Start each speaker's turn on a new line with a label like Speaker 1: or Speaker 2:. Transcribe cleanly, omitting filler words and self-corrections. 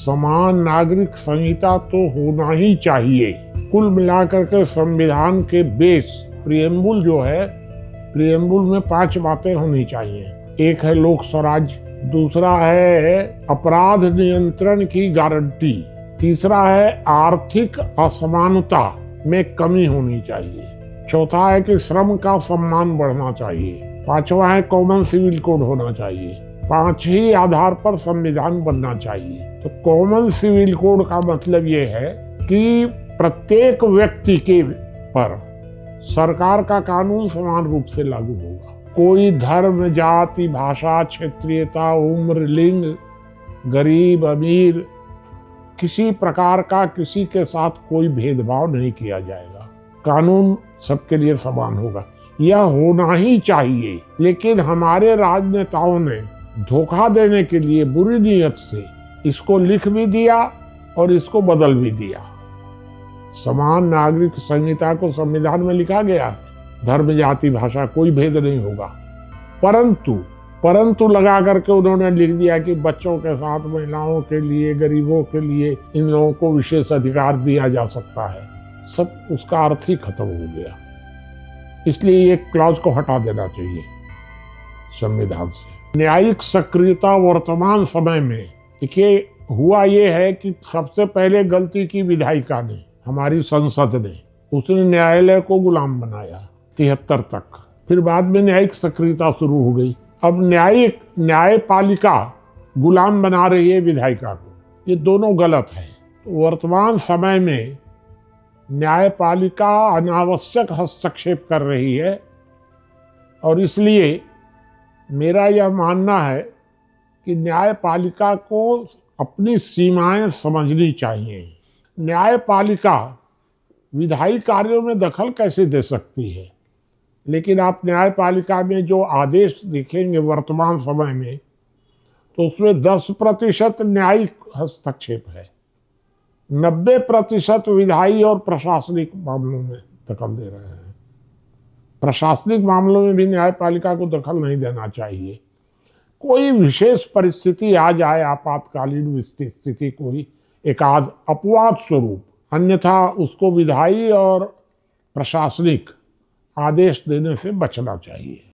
Speaker 1: समान नागरिक संहिता तो होना ही चाहिए। कुल मिलाकर के संविधान के बेस प्रियम्बुल जो है, प्रियम्बुल में 5 बातें होनी चाहिए। एक है लोक स्वराज, दूसरा है अपराध नियंत्रण की गारंटी, तीसरा है आर्थिक असमानता में कमी होनी चाहिए, चौथा है कि श्रम का सम्मान बढ़ना चाहिए, पांचवा है कॉमन सिविल कोड होना चाहिए। 5 ही आधार पर संविधान बनना चाहिए। तो कॉमन सिविल कोड का मतलब ये है कि प्रत्येक व्यक्ति के पर सरकार का कानून समान रूप से लागू होगा। कोई धर्म, जाति, भाषा, क्षेत्रीयता, उम्र, लिंग, गरीब, अमीर, किसी प्रकार का किसी के साथ कोई भेदभाव नहीं किया जाएगा। कानून सबके लिए समान होगा। यह होना ही चाहिए। लेकिन हमारे राजनेताओं ने धोखा देने के लिए बुरी नीयत से इसको लिख भी दिया और इसको बदल भी दिया। समान नागरिक संहिता को संविधान में लिखा गया है, धर्म, जाति, भाषा कोई भेद नहीं होगा, परंतु लगा करके उन्होंने लिख दिया कि बच्चों के साथ महिलाओं के लिए, गरीबों के लिए इन लोगों को विशेष अधिकार दिया जा सकता है। सब उसका अर्थ ही खत्म हो गया। इसलिए ये क्लॉज को हटा देना चाहिए संविधान से। न्यायिक सक्रियता वर्तमान समय में देखिए हुआ ये है कि सबसे पहले गलती की विधायिका ने, हमारी संसद ने, उसने न्यायालय को गुलाम बनाया 73 तक। फिर बाद में न्यायिक सक्रियता शुरू हो गई। अब न्यायपालिका गुलाम बना रही है विधायिका को। ये दोनों गलत है। तो वर्तमान समय में न्यायपालिका अनावश्यक हस्तक्षेप कर रही है और इसलिए मेरा यह मानना है कि न्यायपालिका को अपनी सीमाएं समझनी चाहिए। न्यायपालिका विधायी कार्यों में दखल कैसे दे सकती है, लेकिन आप न्यायपालिका में जो आदेश देखेंगे वर्तमान समय में, तो उसमें 10% न्यायिक हस्तक्षेप है, 90% विधायी और प्रशासनिक मामलों में दखल दे रहे हैं। प्रशासनिक मामलों में भी न्यायपालिका को दखल नहीं देना चाहिए। कोई विशेष परिस्थिति आ जाए, आपातकालीन स्थिति, कोई एकाध अपवाद स्वरूप, अन्यथा उसको विधायी और प्रशासनिक आदेश देने से बचना चाहिए।